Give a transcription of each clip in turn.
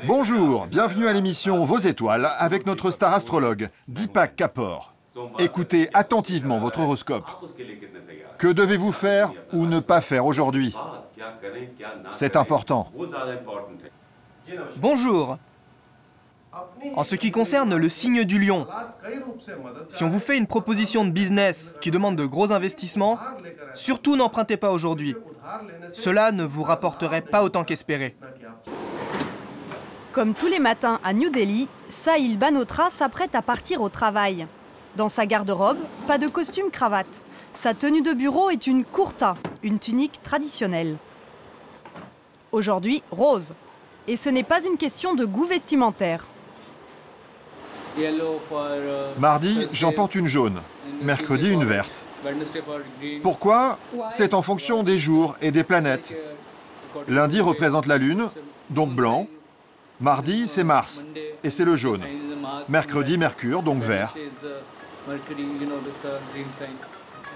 Bonjour, bienvenue à l'émission Vos étoiles avec notre star astrologue, Deepak Kapoor. Écoutez attentivement votre horoscope. Que devez-vous faire ou ne pas faire aujourd'hui? C'est important. Bonjour. En ce qui concerne le signe du lion, si on vous fait une proposition de business qui demande de gros investissements, surtout n'empruntez pas aujourd'hui. Cela ne vous rapporterait pas autant qu'espéré. Comme tous les matins à New Delhi, Sahil Banotra s'apprête à partir au travail. Dans sa garde-robe, pas de costume cravate. Sa tenue de bureau est une kurta, une tunique traditionnelle. Aujourd'hui, rose. Et ce n'est pas une question de goût vestimentaire. Mardi, j'en porte une jaune. Mercredi, une verte. Pourquoi? C'est en fonction des jours et des planètes. Lundi représente la Lune, donc blanc. Mardi, c'est Mars, et c'est le jaune. Mercredi, Mercure, donc vert.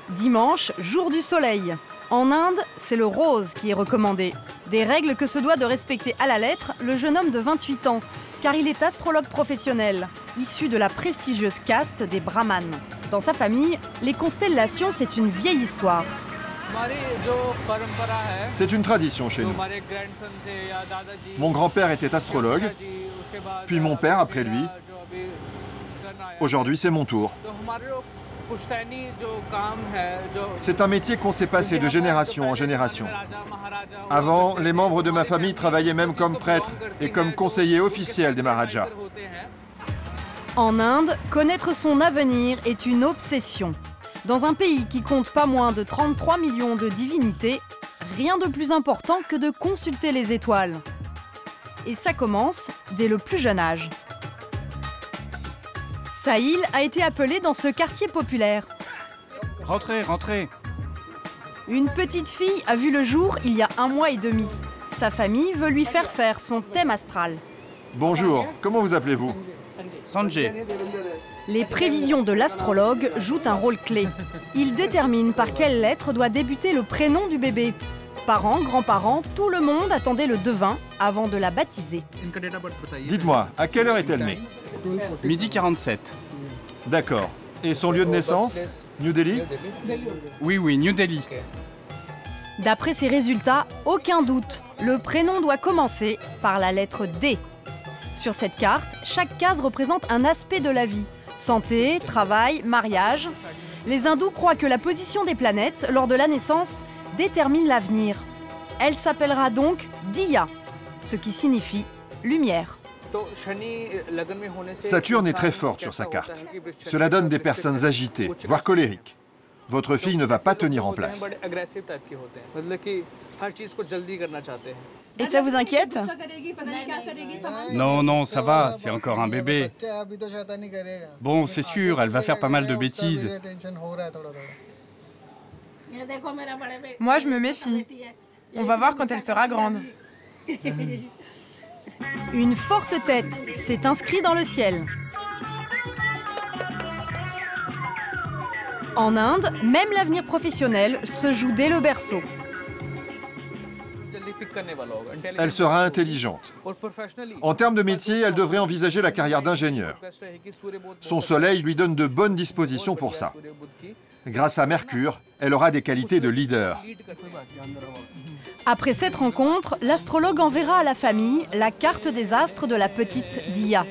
Dimanche, jour du soleil. En Inde, c'est le rose qui est recommandé. Des règles que se doit de respecter à la lettre le jeune homme de 28 ans, car il est astrologue professionnel, issu de la prestigieuse caste des brahmanes. Dans sa famille, les constellations, c'est une vieille histoire. C'est une tradition chez nous. Mon grand-père était astrologue, puis mon père après lui. Aujourd'hui, c'est mon tour. C'est un métier qu'on s'est passé de génération en génération. Avant, les membres de ma famille travaillaient même comme prêtres et comme conseillers officiels des Maharajas. En Inde, connaître son avenir est une obsession. Dans un pays qui compte pas moins de 33 millions de divinités, rien de plus important que de consulter les étoiles. Et ça commence dès le plus jeune âge. Sahil a été appelé dans ce quartier populaire. Rentrez, rentrez. Une petite fille a vu le jour il y a 1 mois et demi. Sa famille veut lui faire son thème astral. Bonjour, comment vous appelez-vous? Sanjay. Les prévisions de l'astrologue jouent un rôle clé. Il détermine par quelle lettre doit débuter le prénom du bébé. Parents, grands-parents, tout le monde attendait le devin avant de la baptiser. Dites-moi, à quelle heure est-elle née? Midi 47. D'accord. Et son lieu de naissance? New Delhi? Oui, New Delhi. D'après ces résultats, aucun doute, le prénom doit commencer par la lettre D. Sur cette carte, chaque case représente un aspect de la vie. Santé, travail, mariage. Les hindous croient que la position des planètes lors de la naissance détermine l'avenir. Elle s'appellera donc Diya, ce qui signifie lumière. Saturne est très forte sur sa carte. Cela donne des personnes agitées, voire colériques. Votre fille ne va pas tenir en place. Et ça vous inquiète? Non, ça va, c'est encore un bébé. Bon, c'est sûr, elle va faire pas mal de bêtises. Moi, je me méfie. On va voir quand elle sera grande. Une forte tête, c'est inscrit dans le ciel. En Inde, même l'avenir professionnel se joue dès le berceau. Elle sera intelligente. En termes de métier, elle devrait envisager la carrière d'ingénieur. Son soleil lui donne de bonnes dispositions pour ça. Grâce à Mercure, elle aura des qualités de leader. Après cette rencontre, l'astrologue enverra à la famille la carte des astres de la petite Diya.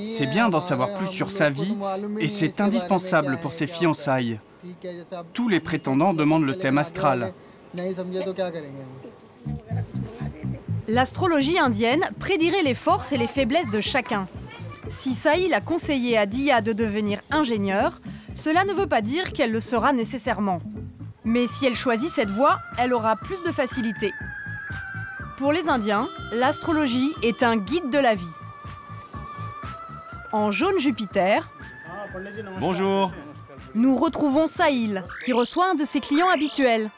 C'est bien d'en savoir plus sur sa vie et c'est indispensable pour ses fiançailles. Tous les prétendants demandent le thème astral. L'astrologie indienne prédirait les forces et les faiblesses de chacun. Si Sahil a conseillé à Diya de devenir ingénieure, cela ne veut pas dire qu'elle le sera nécessairement. Mais si elle choisit cette voie, elle aura plus de facilité. Pour les Indiens, l'astrologie est un guide de la vie. En jaune Jupiter, Bonjour. nous retrouvons Sahil, qui reçoit un de ses clients habituels.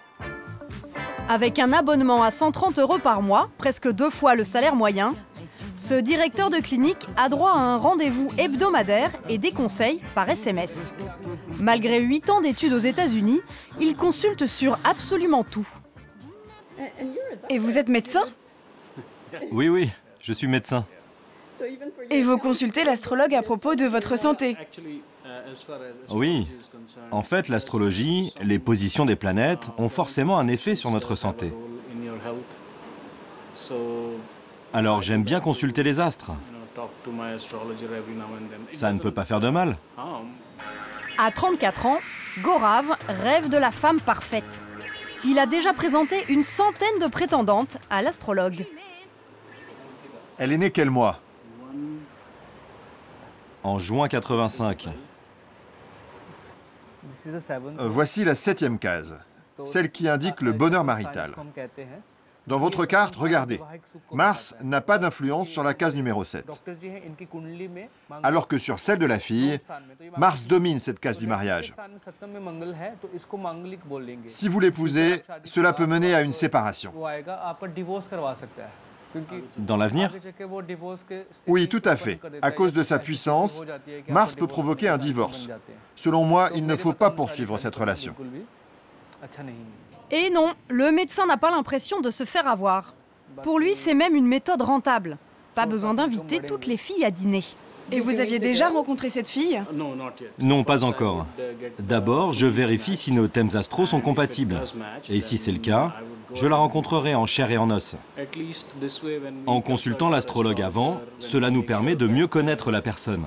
Avec un abonnement à 130 € par mois, presque 2 fois le salaire moyen, ce directeur de clinique a droit à un rendez-vous hebdomadaire et des conseils par SMS. Malgré 8 ans d'études aux États-Unis, il consulte sur absolument tout. Et vous êtes médecin? Oui, oui, je suis médecin. Et vous consultez l'astrologue à propos de votre santé? Oui. En fait, l'astrologie, les positions des planètes ont forcément un effet sur notre santé. Alors j'aime bien consulter les astres. Ça ne peut pas faire de mal. À 34 ans, Gaurav rêve de la femme parfaite. Il a déjà présenté une centaine de prétendantes à l'astrologue. Elle est née quel mois? En juin 85. Voici la 7e case, celle qui indique le bonheur marital. Dans votre carte, regardez, Mars n'a pas d'influence sur la case numéro 7. Alors que sur celle de la fille, Mars domine cette case du mariage. Si vous l'épousez, cela peut mener à une séparation. Dans l'avenir? Oui, tout à fait. À cause de sa puissance, Mars peut provoquer un divorce. Selon moi, il ne faut pas poursuivre cette relation. Et non, le médecin n'a pas l'impression de se faire avoir. Pour lui, c'est même une méthode rentable. Pas besoin d'inviter toutes les filles à dîner. Et vous aviez déjà rencontré cette fille? Non, pas encore. D'abord, je vérifie si nos thèmes astro sont compatibles. Et si c'est le cas, je la rencontrerai en chair et en os. En consultant l'astrologue avant, cela nous permet de mieux connaître la personne.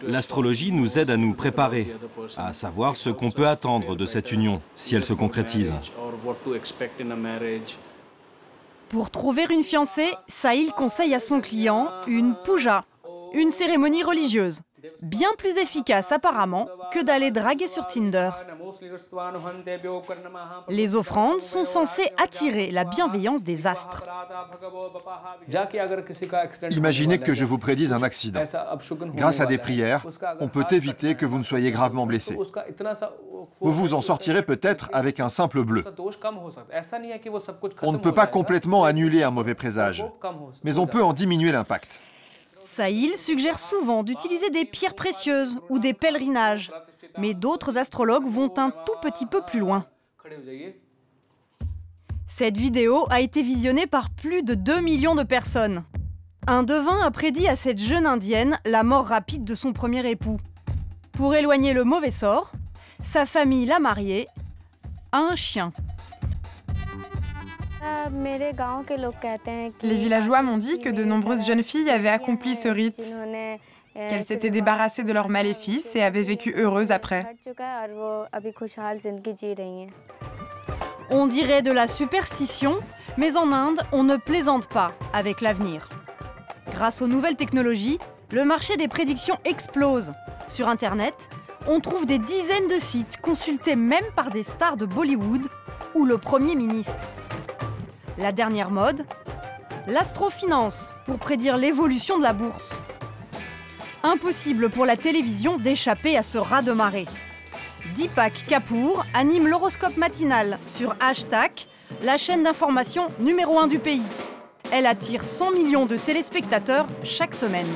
L'astrologie nous aide à nous préparer, à savoir ce qu'on peut attendre de cette union, si elle se concrétise. Pour trouver une fiancée, Sahil conseille à son client une puja, une cérémonie religieuse. Bien plus efficace apparemment que d'aller draguer sur Tinder. Les offrandes sont censées attirer la bienveillance des astres. Imaginez que je vous prédise un accident. Grâce à des prières, on peut éviter que vous ne soyez gravement blessé. Vous vous en sortirez peut-être avec un simple bleu. On ne peut pas complètement annuler un mauvais présage, mais on peut en diminuer l'impact. Sahil suggère souvent d'utiliser des pierres précieuses ou des pèlerinages, mais d'autres astrologues vont un tout petit peu plus loin. Cette vidéo a été visionnée par plus de 2 millions de personnes. Un devin a prédit à cette jeune indienne la mort rapide de son premier époux. Pour éloigner le mauvais sort, sa famille l'a marié à un chien. Les villageois m'ont dit que de nombreuses jeunes filles avaient accompli ce rite, qu'elles s'étaient débarrassées de leurs maléfices et avaient vécu heureuses après. On dirait de la superstition, mais en Inde, on ne plaisante pas avec l'avenir. Grâce aux nouvelles technologies, le marché des prédictions explose. Sur Internet, on trouve des dizaines de sites consultés même par des stars de Bollywood ou le Premier ministre. La dernière mode, l'astrofinance pour prédire l'évolution de la bourse. Impossible pour la télévision d'échapper à ce raz-de-marée. Deepak Kapoor anime l'horoscope matinal sur Hashtag, la chaîne d'information numéro 1 du pays. Elle attire 100 millions de téléspectateurs chaque semaine.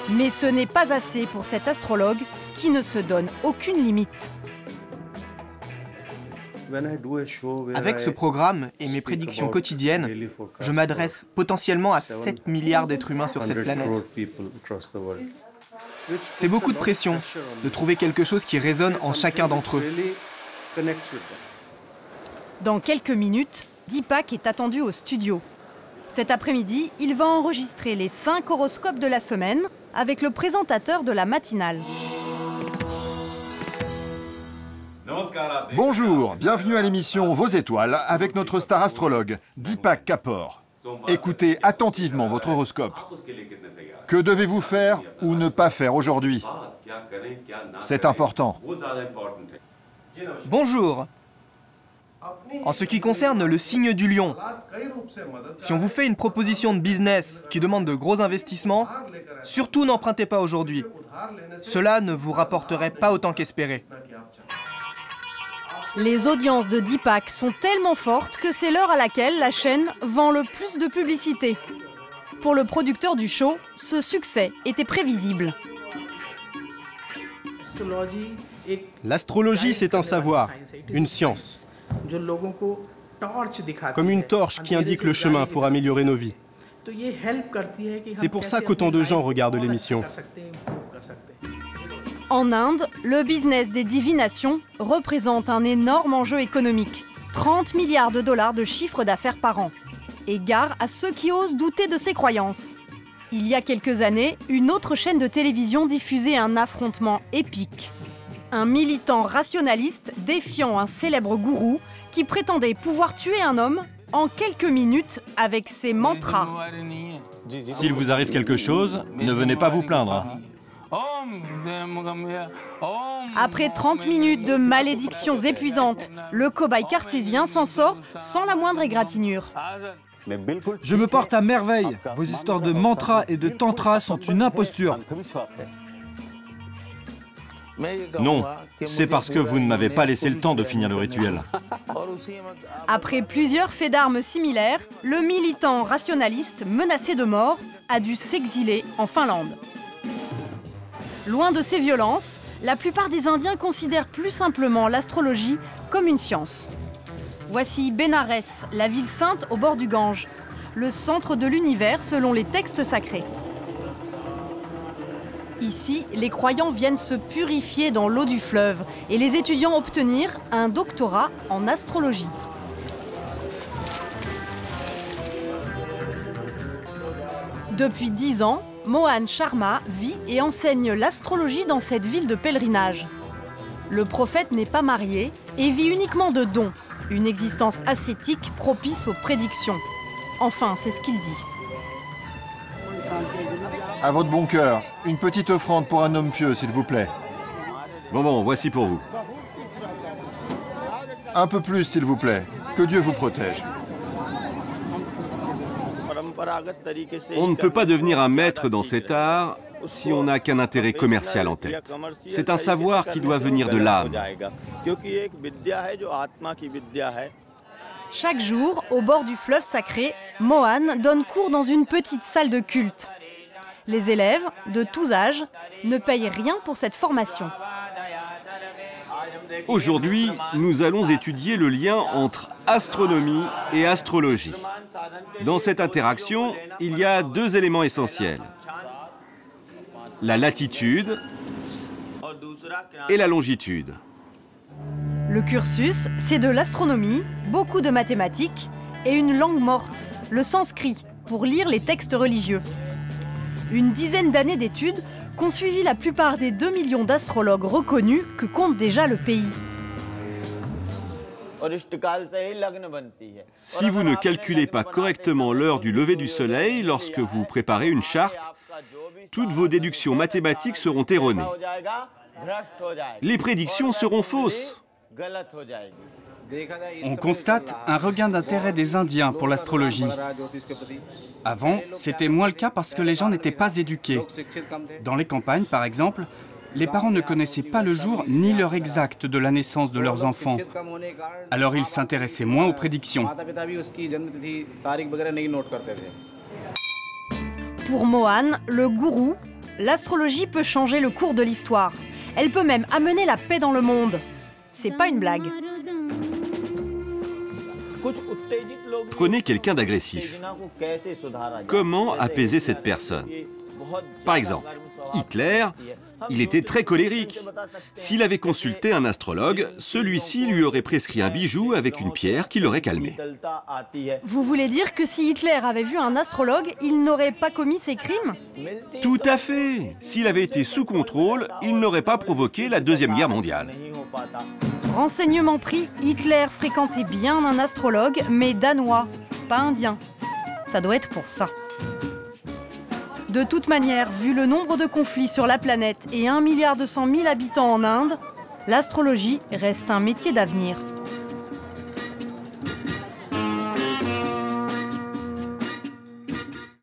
Mais ce n'est pas assez pour cet astrologue qui ne se donne aucune limite. Avec ce programme et mes prédictions quotidiennes, je m'adresse potentiellement à 7 milliards d'êtres humains sur cette planète. C'est beaucoup de pression de trouver quelque chose qui résonne en chacun d'entre eux. Dans quelques minutes, Deepak est attendu au studio. Cet après-midi, il va enregistrer les 5 horoscopes de la semaine avec le présentateur de la matinale. Bonjour, bienvenue à l'émission Vos étoiles avec notre star astrologue, Deepak Kapoor. Écoutez attentivement votre horoscope. Que devez-vous faire ou ne pas faire aujourd'hui? C'est important. Bonjour. En ce qui concerne le signe du lion, si on vous fait une proposition de business qui demande de gros investissements, surtout n'empruntez pas aujourd'hui. Cela ne vous rapporterait pas autant qu'espéré. Les audiences de Deepak sont tellement fortes que c'est l'heure à laquelle la chaîne vend le plus de publicité. Pour le producteur du show, ce succès était prévisible. L'astrologie, c'est un savoir, une science. Comme une torche qui indique le chemin pour améliorer nos vies. C'est pour ça qu'autant de gens regardent l'émission. En Inde, le business des divinations représente un énorme enjeu économique. 30 milliards de dollars de chiffre d'affaires par an. Et gare à ceux qui osent douter de ces croyances. Il y a quelques années, une autre chaîne de télévision diffusait un affrontement épique. Un militant rationaliste défiant un célèbre gourou qui prétendait pouvoir tuer un homme en quelques minutes avec ses mantras. S'il vous arrive quelque chose, ne venez pas vous plaindre. Après 30 minutes de malédictions épuisantes, le cobaye cartésien s'en sort sans la moindre égratignure. Je me porte à merveille. Vos histoires de mantra et de tantra sont une imposture. Non, c'est parce que vous ne m'avez pas laissé le temps de finir le rituel. Après plusieurs faits d'armes similaires, le militant rationaliste menacé de mort a dû s'exiler en Finlande. Loin de ces violences, la plupart des Indiens considèrent plus simplement l'astrologie comme une science. Voici Bénarès, la ville sainte au bord du Gange, le centre de l'univers selon les textes sacrés. Ici, les croyants viennent se purifier dans l'eau du fleuve et les étudiants obtenir un doctorat en astrologie. Depuis 10 ans, Mohan Sharma vit et enseigne l'astrologie dans cette ville de pèlerinage. Le prophète n'est pas marié et vit uniquement de dons, une existence ascétique propice aux prédictions. Enfin, c'est ce qu'il dit. À votre bon cœur, une petite offrande pour un homme pieux, s'il vous plaît. Bon, voici pour vous. Un peu plus, s'il vous plaît. Que Dieu vous protège. On ne peut pas devenir un maître dans cet art si on n'a qu'un intérêt commercial en tête. C'est un savoir qui doit venir de l'âme. Chaque jour, au bord du fleuve sacré, Mohan donne cours dans une petite salle de culte. Les élèves, de tous âges, ne payent rien pour cette formation. Aujourd'hui, nous allons étudier le lien entre astronomie et astrologie. Dans cette interaction, il y a deux éléments essentiels. La latitude et la longitude. Le cursus, c'est de l'astronomie, beaucoup de mathématiques et une langue morte, le sanskrit, pour lire les textes religieux. Une dizaine d'années d'études qu'ont suivi la plupart des 2 millions d'astrologues reconnus que compte déjà le pays. Si vous ne calculez pas correctement l'heure du lever du soleil lorsque vous préparez une charte, toutes vos déductions mathématiques seront erronées. Les prédictions seront fausses. On constate un regain d'intérêt des Indiens pour l'astrologie. Avant, c'était moins le cas parce que les gens n'étaient pas éduqués. Dans les campagnes, par exemple, les parents ne connaissaient pas le jour ni l'heure exacte de la naissance de leurs enfants. Alors ils s'intéressaient moins aux prédictions. Pour Mohan, le gourou, l'astrologie peut changer le cours de l'histoire. Elle peut même amener la paix dans le monde. C'est pas une blague. Prenez quelqu'un d'agressif. Comment apaiser cette personne? Par exemple, Hitler, il était très colérique. S'il avait consulté un astrologue, celui-ci lui aurait prescrit un bijou avec une pierre qui l'aurait calmé. Vous voulez dire que si Hitler avait vu un astrologue, il n'aurait pas commis ces crimes? Tout à fait. S'il avait été sous contrôle, il n'aurait pas provoqué la Deuxième Guerre mondiale. Renseignement pris, Hitler fréquentait bien un astrologue, mais danois, pas indien. Ça doit être pour ça. De toute manière, vu le nombre de conflits sur la planète et 1,2 milliard habitants en Inde, l'astrologie reste un métier d'avenir.